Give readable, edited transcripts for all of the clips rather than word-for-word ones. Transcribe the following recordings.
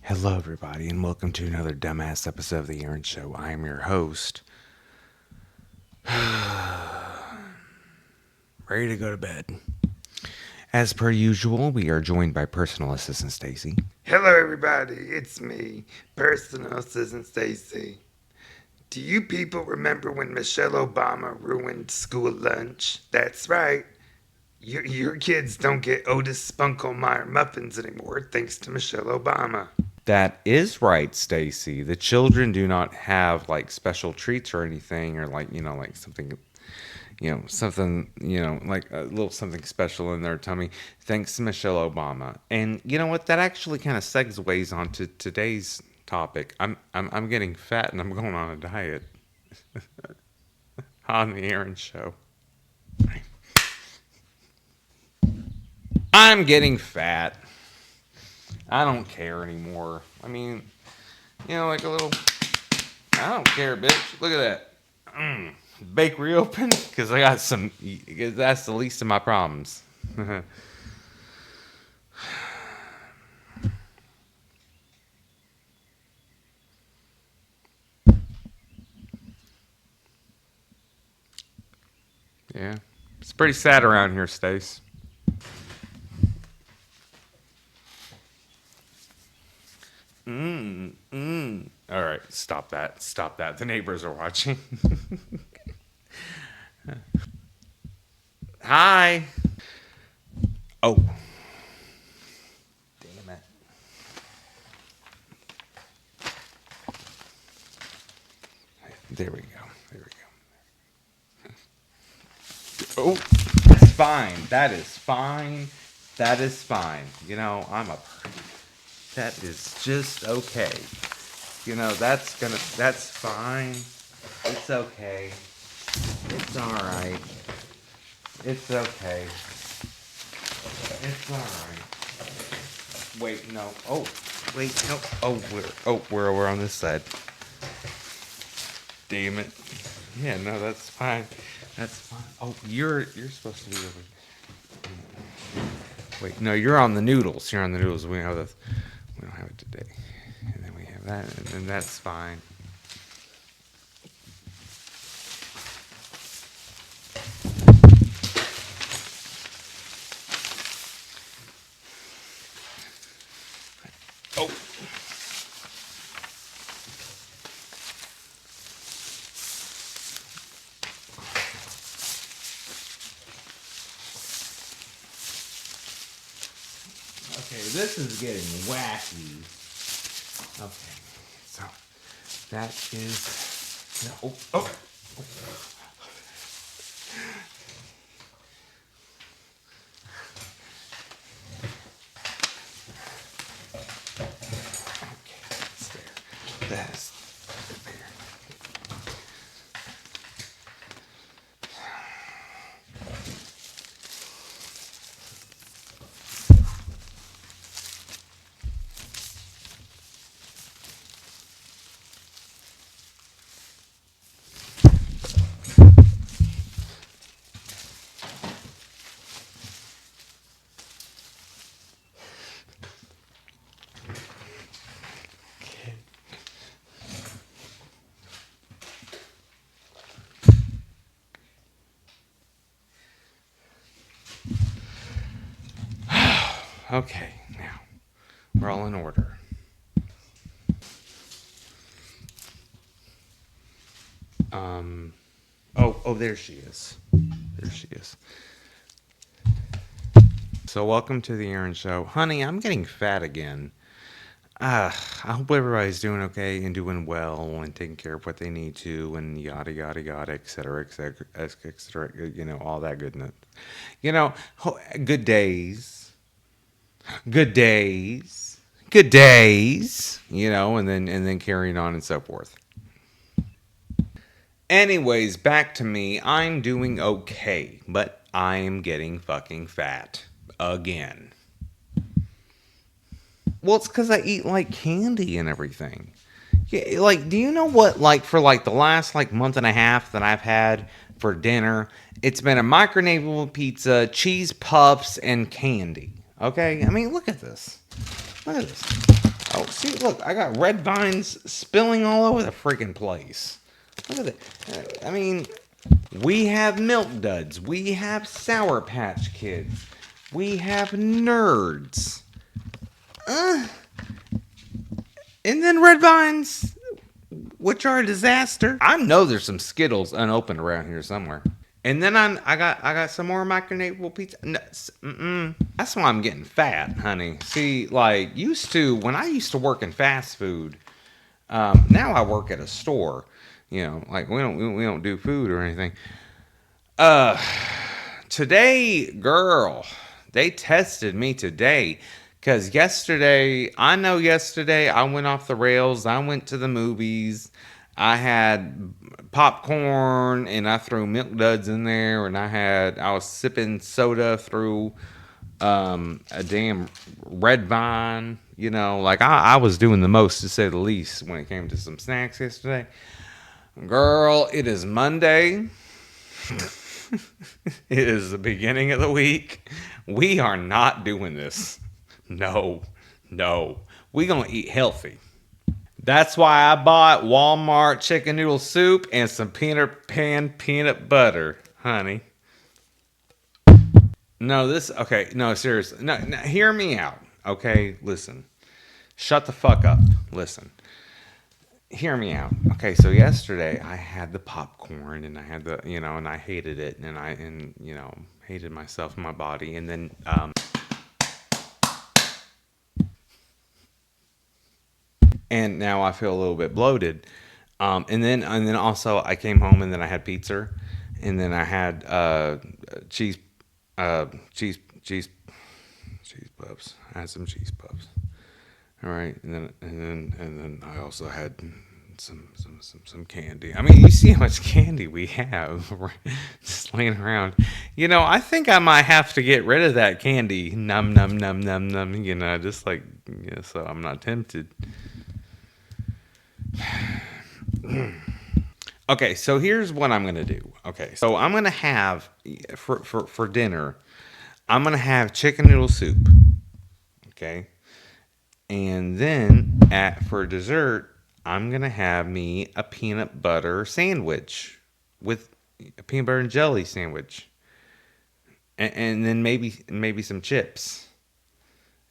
Hello, everybody, and welcome to another dumbass episode of The Aron Show. I am your host. Ready to go to bed. As per usual, we are joined by personal assistant Stacy. Hello, everybody. It's me, personal assistant Stacy. Do you people remember when Michelle Obama ruined school lunch? That's right. Your kids don't get Otis Spunklemeyer muffins anymore thanks to Michelle Obama. That is right, Stacy. The children do not have like special treats or anything, or like something, like a little something special in their tummy, thanks to Michelle Obama. And you know what? That actually kind of segues onto today's topic. I'm getting fat and I'm going on a diet on the Aron Show. I'm getting fat. I don't care anymore. I mean, like a little. I don't care, bitch. Look at that. Bakery open because I got some. Because that's the least of my problems. Yeah, it's pretty sad around here, Stace. All right, stop that. Stop that. The neighbors are watching. Hi. Oh. Damn it. There we go. There we go. Oh, that's fine. That is fine. That is fine. That is just okay. That's fine. It's okay. It's alright. It's okay. It's alright. Wait, no. Oh, wait, no. We're on this side. Damn it. Yeah, no, that's fine. That's fine. Oh, you're supposed to be over. Wait, no, you're on the noodles. You're on the noodles. We don't have this. We don't have it today. And then we have that, and then that's fine. Oh. Okay, this is getting wacky. Okay, so that is no. Oh. Okay, that's there. That's there. Okay, now we're all in order. Oh, there she is. There she is. So welcome to the Aron Show. Honey, I'm getting fat again. I hope everybody's doing okay and doing well and taking care of what they need to and yada, yada, yada, et cetera, et cetera, et cetera, all that goodness. Good days. Good days. Good days. And then carrying on and so forth. Anyways, back to me. I'm doing okay, but I'm getting fucking fat again. Well, it's because I eat like candy and everything. Yeah, like, do you know what? Like for like the last like month and a half that I've had for dinner, it's been a microwavable pizza, cheese puffs, and candy. Okay, I mean, look at this. Look at this. Oh, see, look, I got red vines spilling all over the freaking place. Look at that. I mean, we have Milk Duds. We have Sour Patch Kids. We have Nerds. And then red vines, which are a disaster. I know there's some Skittles unopened around here somewhere. And then I got some more microwavable pizza. No, that's why I'm getting fat, honey. See, like when I used to work in fast food. Now I work at a store. You know, like we don't do food or anything. Uh, Today, girl, they tested me today. Because yesterday I went off the rails. I went to the movies. I had popcorn and I threw Milk Duds in there. And I was sipping soda through a damn red vine. You know, like I was doing the most to say the least when it came to some snacks yesterday. Girl, it is Monday. It is the beginning of the week. We are not doing this. No, no. We gonna eat healthy. That's why I bought Walmart chicken noodle soup and some peanut pan peanut butter, honey. No, okay. No, seriously. No, no, hear me out. Okay, listen. Shut the fuck up. Listen. Hear me out. Okay, so yesterday I had the popcorn and I had and I hated it and hated myself and my body and then and now I feel a little bit bloated. And then also I came home and then I had pizza and then I had cheese uh cheese cheese cheese puffs. I had some cheese puffs. All right, and then I also had some candy. I mean, you see how much candy we have just laying around. I think I might have to get rid of that candy. Num num num num num. Just like so I'm not tempted. Okay, so here's what I'm gonna do. Okay, so I'm gonna have for dinner. I'm gonna have chicken noodle soup. Okay, and then for dessert, I'm gonna have me a peanut butter sandwich with a peanut butter and jelly sandwich, and then maybe some chips.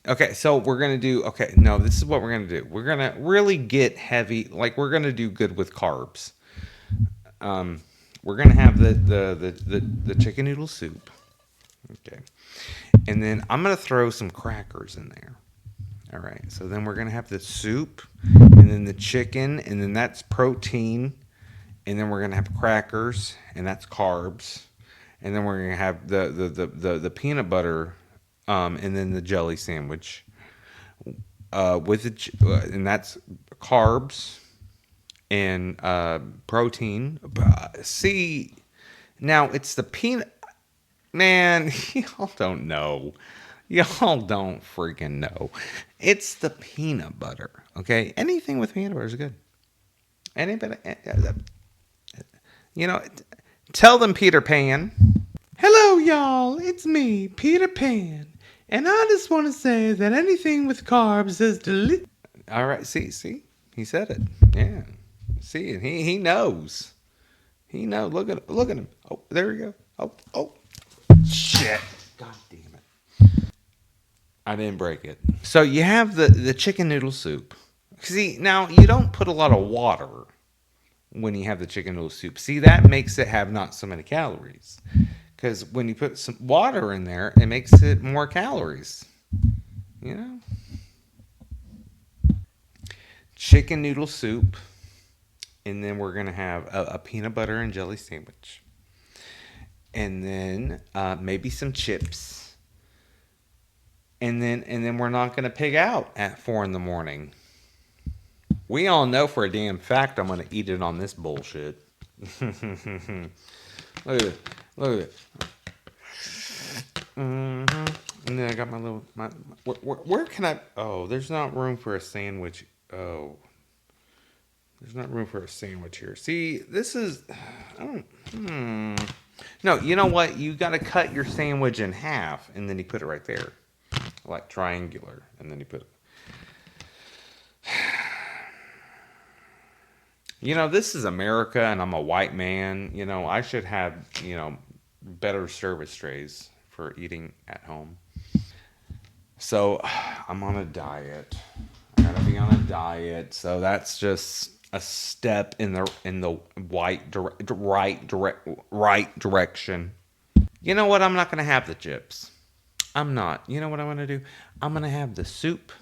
Okay, so we're gonna do. Okay, no, this is what we're gonna do. We're gonna really get heavy. Like we're gonna do good with carbs. Um, we're gonna have the chicken noodle soup. Okay, and then I'm gonna throw some crackers in there. All right. So then we're gonna have the soup, and then the chicken, and then that's protein, and then we're gonna have crackers, and that's carbs, and then we're gonna have the peanut butter, and then the jelly sandwich, and that's carbs and protein. See, now it's the peanut. Man, y'all don't know. Y'all don't freaking know. It's the peanut butter. Okay, anything with peanut butter is good. Anybody, you know, tell them Peter Pan. Hello, y'all. It's me, Peter Pan, and I just want to say that anything with carbs is delicious. All right, see, he said it. Yeah, see, he knows. He knows. Look at him. Oh, there we go. Oh, shit. God damn it. I didn't break it. So you have the chicken noodle soup. See, now you don't put a lot of water when you have the chicken noodle soup. See, that makes it have not so many calories. Because when you put some water in there, it makes it more calories. You know? Chicken noodle soup. And then we're going to have a peanut butter and jelly sandwich. And then maybe some chips. And then we're not going to pig out at 4 in the morning. We all know for a damn fact I'm going to eat it on this bullshit. Look at it. Look at it. And then I got where can I? Oh, there's not room for a sandwich. Oh, there's not room for a sandwich here. See, this is. I don't. No, you know what? You got to cut your sandwich in half, and then you put it right there, like triangular, and then you put it. This is America and I'm a white man. I should have, better service trays for eating at home. So I'm on a diet. I gotta be on a diet. So that's just a step in the right direction. You know what? I'm not gonna have the chips. I'm not. You know what I'm gonna do? I'm gonna have the soup.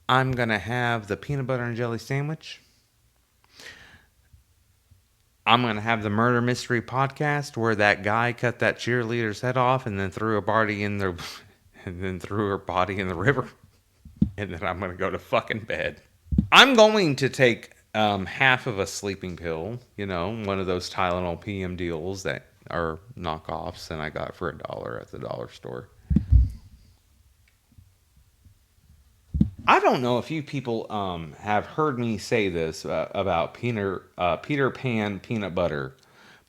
I'm gonna have the peanut butter and jelly sandwich. I'm gonna have the murder mystery podcast where that guy cut that cheerleader's head off and then threw a body in the and then threw her body in the river. And then I'm gonna go to fucking bed. I'm going to take half of a sleeping pill. One of those Tylenol PM deals that are knockoffs, and I got for $1 at the dollar store. I don't know if you people have heard me say this about Peter Pan peanut butter,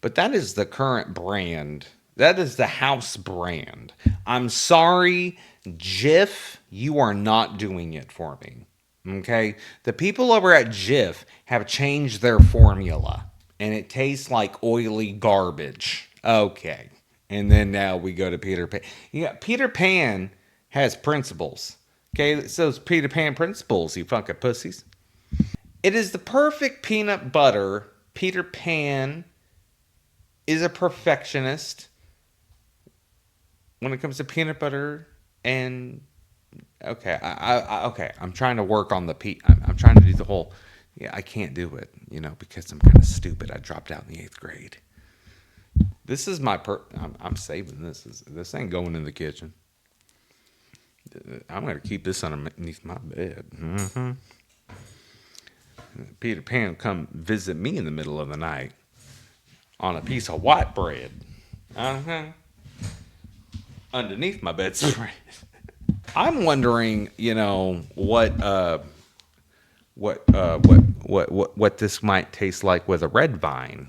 but that is the current brand. That is the house brand. I'm sorry, Jif, you are not doing it for me. Okay? The people over at Jif have changed their formula, and it tastes like oily garbage. Okay. And then now we go to Peter Pan. Yeah, Peter Pan has principles. Okay, so it's Peter Pan principles, you fucking pussies. It is the perfect peanut butter. Peter Pan is a perfectionist when it comes to peanut butter. And okay, okay, I'm trying to work on the I'm trying to do the whole. Yeah, I can't do it, because I'm kind of stupid. I dropped out in the 8th grade. This is I'm saving this. This ain't going in the kitchen. I'm going to keep this underneath my bed. Peter Pan will come visit me in the middle of the night on a piece of white bread. Uh-huh. Underneath my bedspread. I'm wondering, what this might taste like with a red vine.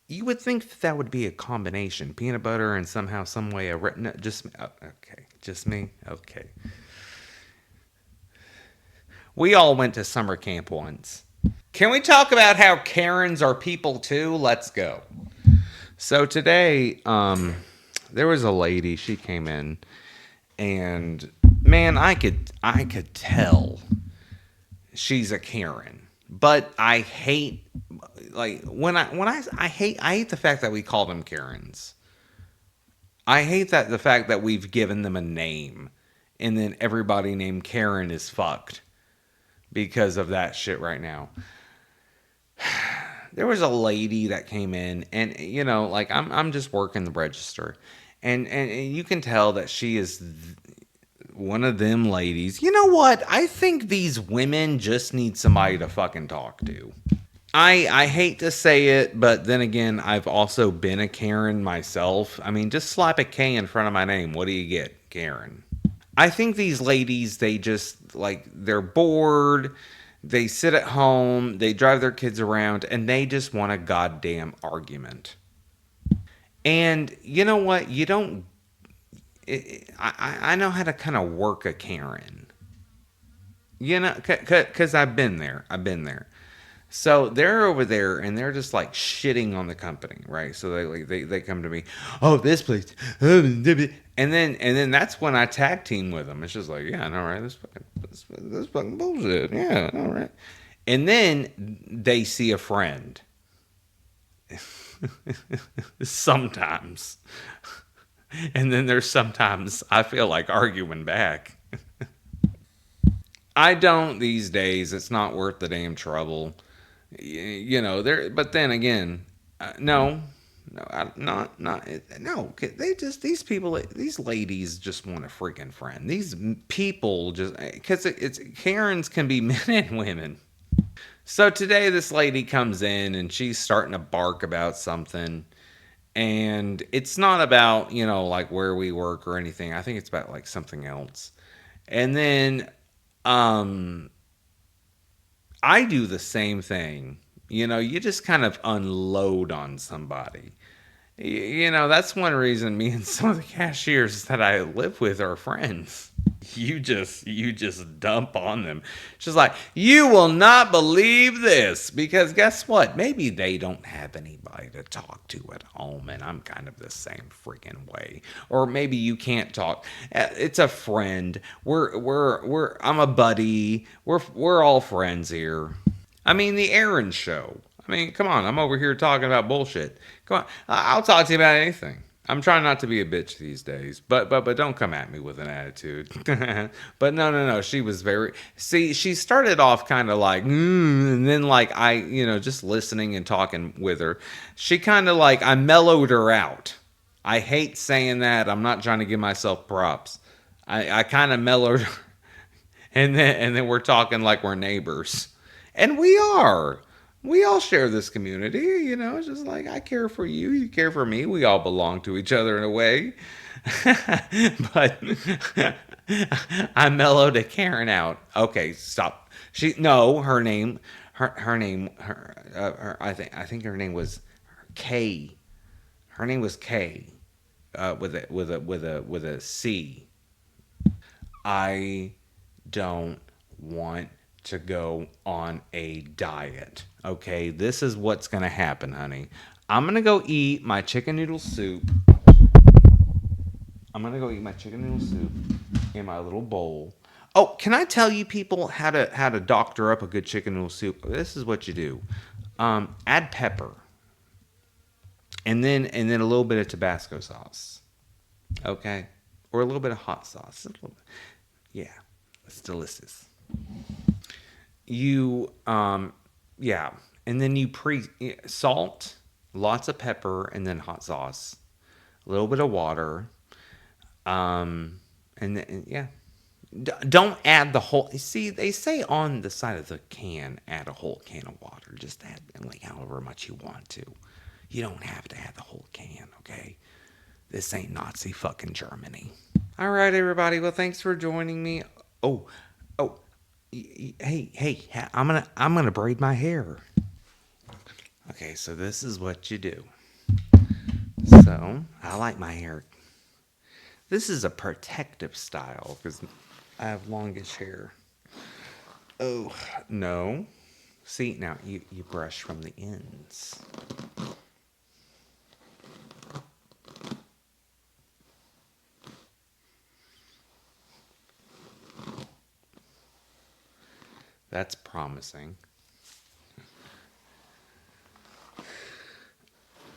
You would think that would be a combination, peanut butter and somehow, some way, no, okay, just me. Okay, we all went to summer camp once. Can we talk about how Karens are people too? Let's go. So today, there was a lady. She came in, and man, I could tell she's a Karen. But I hate, like, I hate the fact that we call them Karens. I hate that the fact that we've given them a name, and then everybody named Karen is fucked because of that shit right now. There was a lady that came in, and like, I'm just working the register, and you can tell that she is one of them ladies. You know what? I think these women just need somebody to fucking talk to. I hate to say it, but then again, I've also been a Karen myself. I mean, just slap a K in front of my name. What do you get? Karen. I think these ladies, they just, like, they're bored. They sit at home, they drive their kids around, and they just want a goddamn argument. And you know what? You don't. I know how to kind of work a Karen. Because I've been there. I've been there. So they're over there and they're just like shitting on the company, right? So they come to me, oh, this place, and then that's when I tag team with them. It's just like, yeah, I know, right? This fucking bullshit, yeah, all right. And then they see a friend. Sometimes, and then there's sometimes I feel like arguing back. I don't these days. It's not worth the damn trouble. There. But then again, no, no, not no. They just, these people, these ladies just want a freaking friend. These people just, because it's Karens can be men and women. So today this lady comes in and she's starting to bark about something. And it's not about, like where we work or anything. I think it's about like something else. And then I do the same thing. You just kind of unload on somebody. That's one reason me and some of the cashiers that I live with are friends. You just dump on them. She's like, you will not believe this, because guess what? Maybe they don't have anybody to talk to at home, and I'm kind of the same freaking way. Or maybe you can't talk. It's a friend. We're I'm a buddy. We're all friends here. I mean, the Aron show. I mean, come on. I'm over here talking about bullshit. Come on. I'll talk to you about anything. I'm trying not to be a bitch these days, but don't come at me with an attitude. But no. She was very. See, she started off kind of like, and then like just listening and talking with her. She kind of like I mellowed her out. I hate saying that. I'm not trying to give myself props. I kind of mellowed, her, and then we're talking like we're neighbors. And we are. We all share this community, It's just like I care for you, you care for me. We all belong to each other in a way. But I mellowed a Karen out. Okay, stop. She no, her name I think her name was K. Her name was K. With a C. I don't want to go on a diet. Okay, this is what's gonna happen, honey. I'm gonna go eat my chicken noodle soup. I'm gonna go eat my chicken noodle soup in my little bowl. Oh, can I tell you people how to doctor up a good chicken noodle soup? This is what you do. Add pepper, and then a little bit of Tabasco sauce. Okay, or a little bit of hot sauce. Yeah, it's delicious. You yeah, and then you salt, lots of pepper, and then hot sauce, a little bit of water, and then yeah. Don't add the whole. See, they say on the side of the can, add a whole can of water. Just add like however much you want to. You don't have to add the whole can, okay? This ain't Nazi fucking Germany. All right, everybody. Well, thanks for joining me. Oh, oh, hey, I'm gonna braid my hair. Okay, so this is what you do. So I like my hair. This is a protective style because I have longish hair. Oh no! See now you brush from the ends. That's promising.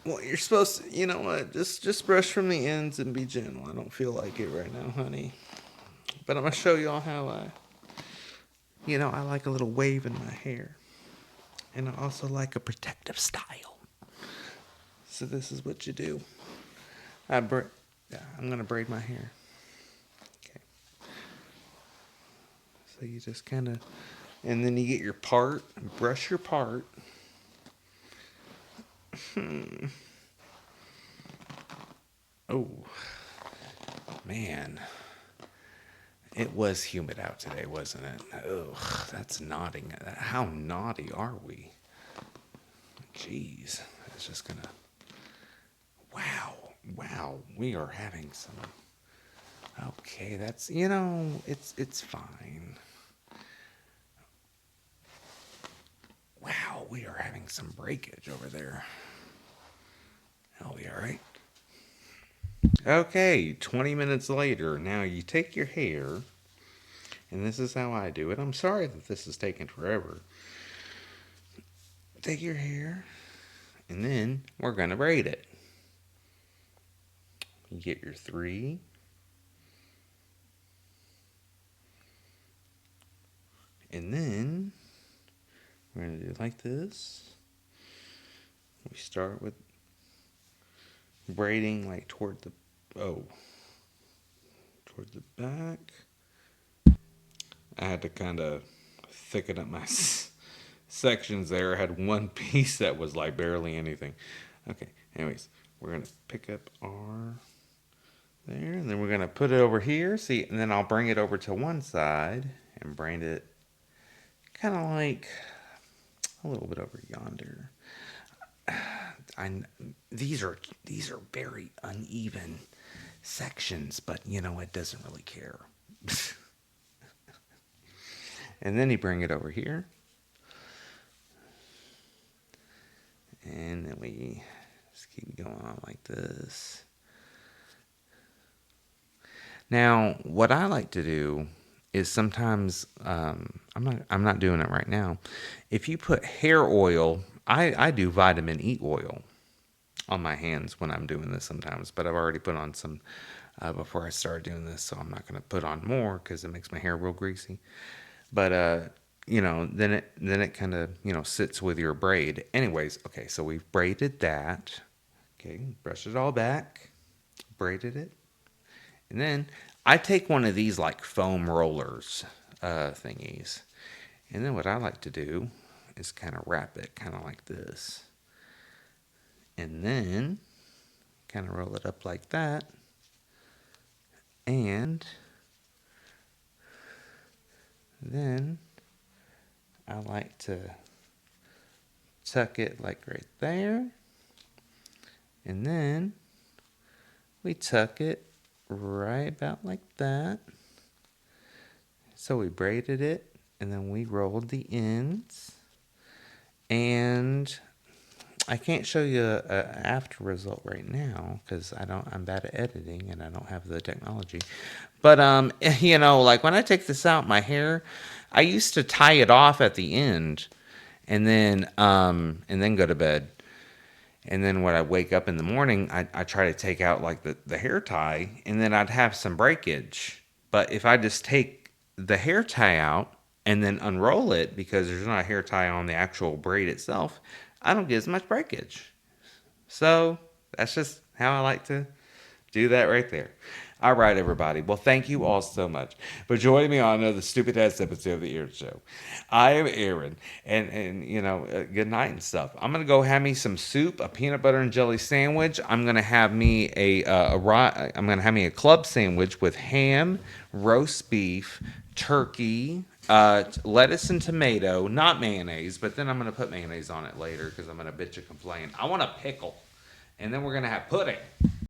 Well, you're supposed to, you know what? Just brush from the ends and be gentle. I don't feel like it right now, honey. But I'm gonna show y'all how I like a little wave in my hair, and I also like a protective style. So this is what you do. I'm gonna braid my hair. Okay. So you just kind of, and then you get your part, brush your part. Oh, man. It was humid out today, wasn't it? Ugh, that's naughty. How naughty are we? Jeez. It's just gonna. Wow. Wow. We are having some. Okay, it's fine. Wow, we are having some breakage over there. I'll be alright. Okay, 20 minutes later. Now you take your hair, and this is how I do it. I'm sorry that this is taking forever. Take your hair, and then we're going to braid it. You get your three. And then we're going to do it like this. We start with braiding like toward the back. I had to kind of thicken up my sections there. I had one piece that was like barely anything. Okay, anyways, we're going to pick up our there, and then we're going to put it over here. See, and then I'll bring it over to one side and braid it kind of like a little bit over yonder. These are very uneven sections, but it doesn't really care. And then you bring it over here. And then we just keep going on like this. Now, what I like to do is sometimes I'm not doing it right now. If you put hair oil, I do vitamin E oil on my hands when I'm doing this sometimes, but I've already put on some before I started doing this, so I'm not going to put on more because it makes my hair real greasy. But then it kind of sits with your braid. Anyways, okay, so we've braided that. Okay, brushed it all back, braided it, and then I take one of these like foam rollers thingies, and then what I like to do is kind of wrap it kind of like this, and then kind of roll it up like that, and then I like to tuck it like right there, and then we tuck it right about like that. So we braided it, and then we rolled the ends, and I can't show you a after result right now because I'm bad at editing and I don't have the technology. But like when I take this out, my hair, I used to tie it off at the end, and then go to bed. And then when I wake up in the morning, I try to take out like the hair tie, and then I'd have some breakage. But if I just take the hair tie out and then unroll it, because there's not a hair tie on the actual braid itself, I don't get as much breakage. So that's just how I like to do that right there. All right, everybody. Well, thank you all so much for joining me on another stupid ass episode of the Ear Show. I am Aaron, and good night and stuff. I'm gonna go have me some soup, a peanut butter and jelly sandwich. I'm gonna have me I'm gonna have me a club sandwich with ham, roast beef, turkey, lettuce and tomato, not mayonnaise. But then I'm gonna put mayonnaise on it later because I'm gonna bitch and complain. I want a pickle, and then we're gonna have pudding.